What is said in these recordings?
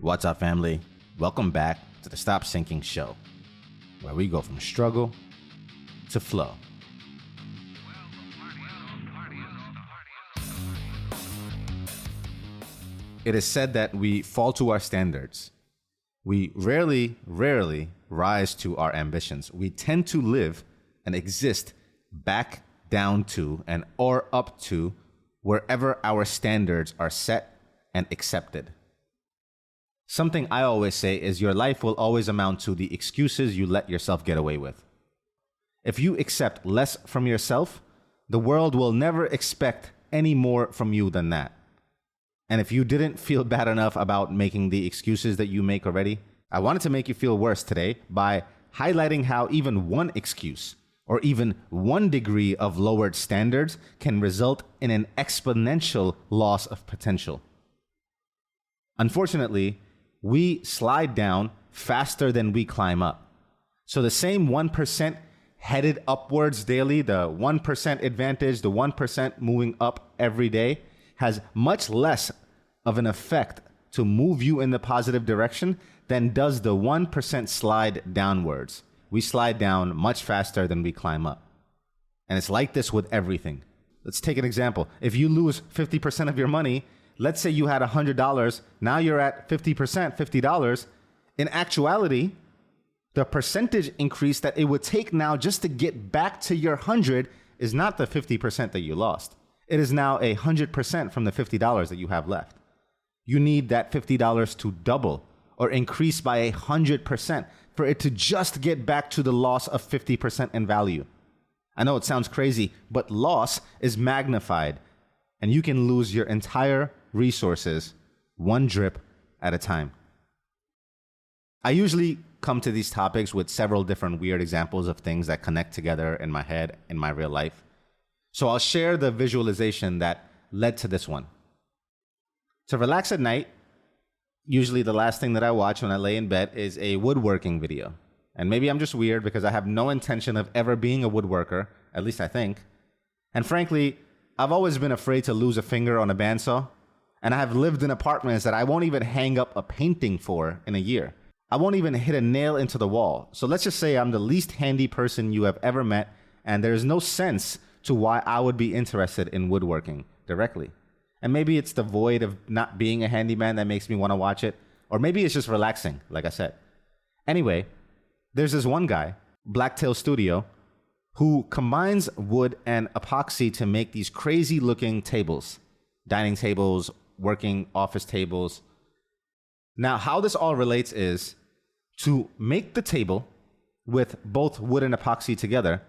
What's up, family? Welcome back to the Stop Sinking Show, where we go from struggle to flow. It is said that we fall to our standards. We rarely rise to our ambitions. We tend to live and exist back down to and or up to wherever our standards are set and accepted. Something I always say is your life will always amount to the excuses you let yourself get away with. If you accept less from yourself, the world will never expect any more from you than that. And if you didn't feel bad enough about making the excuses that you make already, I wanted to make you feel worse today by highlighting how even one excuse or even 1 degree of lowered standards can result in an exponential loss of potential. Unfortunately, we slide down faster than we climb up. So the same 1% headed upwards daily, the 1% advantage, the 1% moving up every day, has much less of an effect to move you in the positive direction than does the 1% slide downwards. We slide down much faster than we climb up. And it's like this with everything. Let's take an example. If you lose 50% of your money, let's say you had $100, now you're at 50%, $50. In actuality, the percentage increase that it would take now just to get back to your 100 is not the 50% that you lost. It is now 100% from the $50 that you have left. You need that $50 to double or increase by 100% for it to just get back to the loss of 50% in value. I know it sounds crazy, but loss is magnified, and you can lose your entire resources 1 drip at a time. I usually come to these topics with several different weird examples of things that connect together in my head in my real life. So I'll share the visualization that led to this one. To relax at night, usually the last thing that I watch when I lay in bed is a woodworking video. And maybe I'm just weird because I have no intention of ever being a woodworker, at least I think. And frankly, I've always been afraid to lose a finger on a bandsaw. And I have lived in apartments that I won't even hang up a painting for in a year. I won't even hit a nail into the wall. So let's just say I'm the least handy person you have ever met, and there's no sense to why I would be interested in woodworking directly. And maybe it's the void of not being a handyman that makes me want to watch it. Or maybe it's just relaxing, like I said. Anyway, there's this one guy, Blacktail Studio, who combines wood and epoxy to make these crazy looking tables, dining tables, working office tables. Now, how this all relates is to make the table with both wood and epoxy together,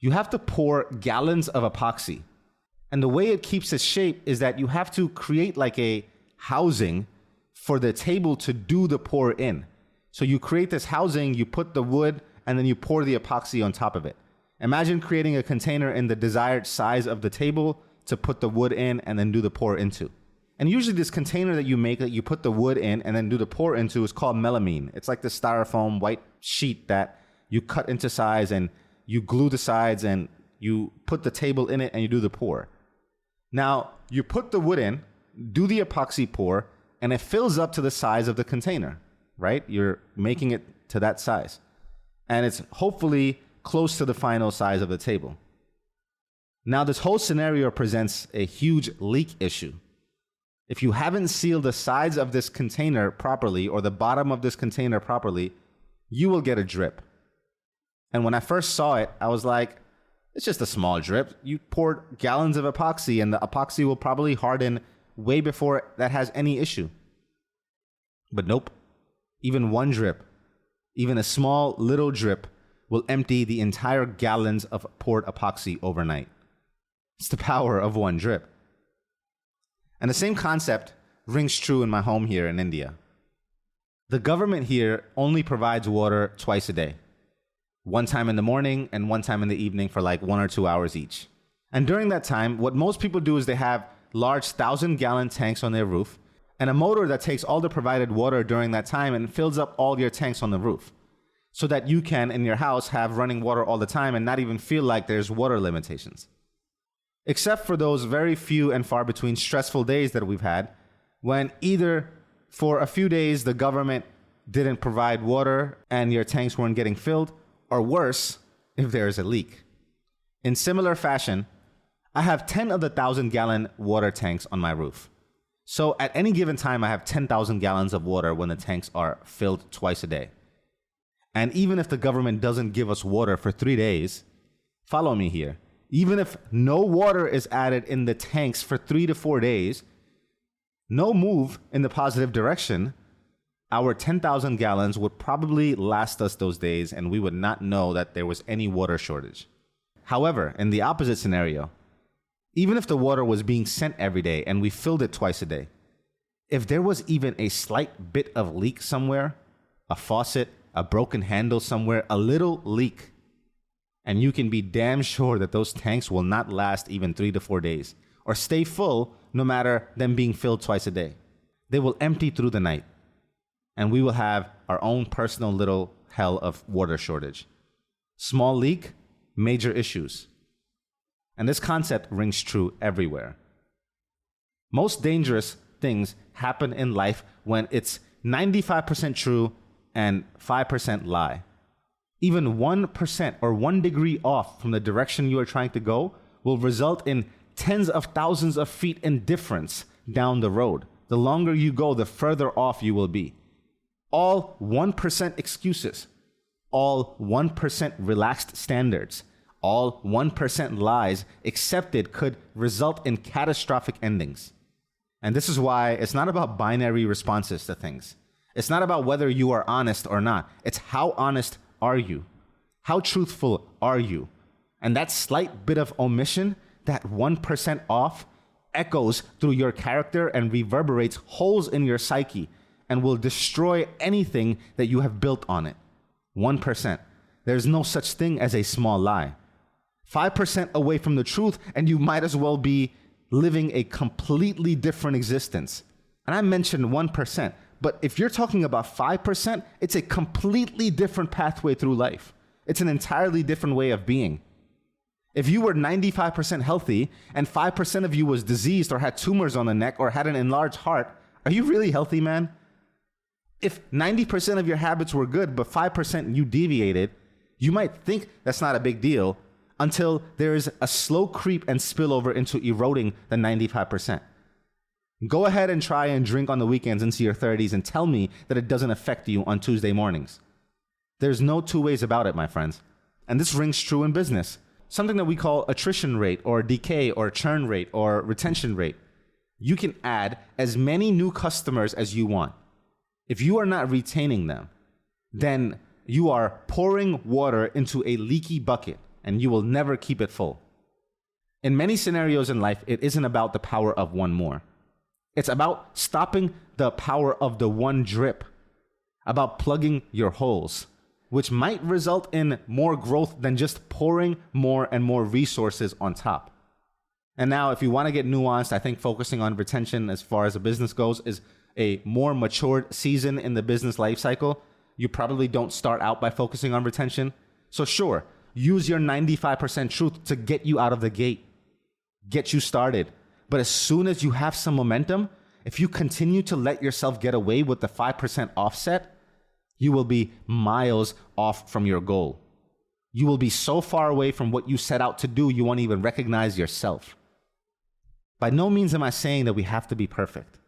you have to pour gallons of epoxy. And the way it keeps its shape is that you have to create like a housing for the table to do the pour in. So you create this housing, you put the wood, and then you pour the epoxy on top of it. Imagine creating a container in the desired size of the table to put the wood in and then do the pour into. And usually this container that you make that you put the wood in and then do the pour into is called melamine. It's like the styrofoam white sheet that you cut into size and you glue the sides and you put the table in it and you do the pour. Now, you put the wood in, do the epoxy pour, and it fills up to the size of the container, right? You're making it to that size. And it's hopefully close to the final size of the table. Now, this whole scenario presents a huge leak issue. If you haven't sealed the sides of this container properly or the bottom of this container properly, you will get a drip. And when I first saw it, I was like, it's just a small drip. You poured gallons of epoxy and the epoxy will probably harden way before that has any issue. But nope. Even 1 drip, even a small little drip will empty the entire gallons of poured epoxy overnight. It's the power of 1 drip. And the same concept rings true in my home here in India. The government here only provides water twice a day. 1 time in the morning and 1 time in the evening for like 1 or 2 hours each. And during that time, what most people do is they have large 1,000-gallon tanks on their roof and a motor that takes all the provided water during that time and fills up all your tanks on the roof so that you can, in your house, have running water all the time and not even feel like there's water limitations. Except for those very few and far between stressful days that we've had when either for a few days the government didn't provide water and your tanks weren't getting filled, or worse, if there is a leak. In similar fashion, I have 10 of the 1,000-gallon water tanks on my roof. So at any given time, I have 10,000 gallons of water when the tanks are filled twice a day. And even if the government doesn't give us water for 3 days, follow me here. Even if no water is added in the tanks for 3 to 4 days, no move in the positive direction, our 10,000 gallons would probably last us those days and we would not know that there was any water shortage. However, in the opposite scenario, even if the water was being sent every day and we filled it twice a day, if there was even a slight bit of leak somewhere, a faucet, a broken handle somewhere, a little leak, and you can be damn sure that those tanks will not last even 3 to 4 days or stay full no matter them being filled twice a day. They will empty through the night and we will have our own personal little hell of water shortage. Small leak, major issues. And this concept rings true everywhere. Most dangerous things happen in life when it's 95% true and 5% lie. Even 1% or 1 degree off from the direction you are trying to go will result in tens of thousands of feet in difference down the road. The longer you go, the further off you will be. All 1% excuses, all 1% relaxed standards, all 1% lies accepted could result in catastrophic endings. And this is why it's not about binary responses to things. It's not about whether you are honest or not. It's how honest are you? How truthful are you? And that slight bit of omission, that 1% off, echoes through your character and reverberates holes in your psyche and will destroy anything that you have built on it. 1%. There's no such thing as a small lie. 5% away from the truth, and you might as well be living a completely different existence. And I mentioned 1%, but if you're talking about 5%, it's a completely different pathway through life. It's an entirely different way of being. If you were 95% healthy and 5% of you was diseased or had tumors on the neck or had an enlarged heart, are you really healthy, man? If 90% of your habits were good, but 5% you deviated, you might think that's not a big deal until there is a slow creep and spillover into eroding the 95%. Go ahead and try and drink on the weekends into your 30s and tell me that it doesn't affect you on Tuesday mornings. There's no two ways about it, my friends. And this rings true in business. Something that we call attrition rate or decay or churn rate or retention rate. You can add as many new customers as you want. If you are not retaining them, then you are pouring water into a leaky bucket and you will never keep it full. In many scenarios in life, it isn't about the power of one more. It's about stopping the power of the one drip, about plugging your holes, which might result in more growth than just pouring more and more resources on top. And now, if you want to get nuanced, I think focusing on retention as far as a business goes is a more matured season in the business life cycle. You probably don't start out by focusing on retention. So sure, use your 95% truth to get you out of the gate, get you started. But as soon as you have some momentum, if you continue to let yourself get away with the 5% offset, you will be miles off from your goal. You will be so far away from what you set out to do, you won't even recognize yourself. By no means am I saying that we have to be perfect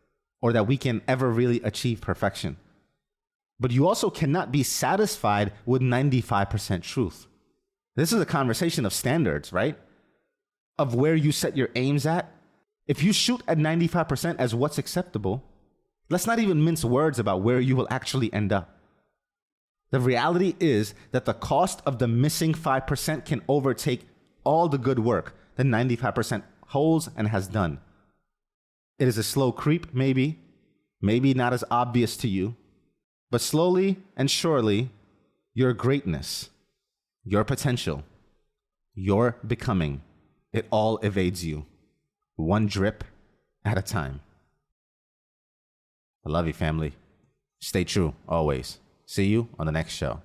or that we can ever really achieve perfection. But you also cannot be satisfied with 95% truth. This is a conversation of standards, right? Of where you set your aims at. If you shoot at 95% as what's acceptable, let's not even mince words about where you will actually end up. The reality is that the cost of the missing 5% can overtake all the good work the 95% holds and has done. It is a slow creep, maybe not as obvious to you, but slowly and surely, your greatness, your potential, your becoming, it all evades you, one drip at a time. I love you, family. Stay true, always. See you on the next show.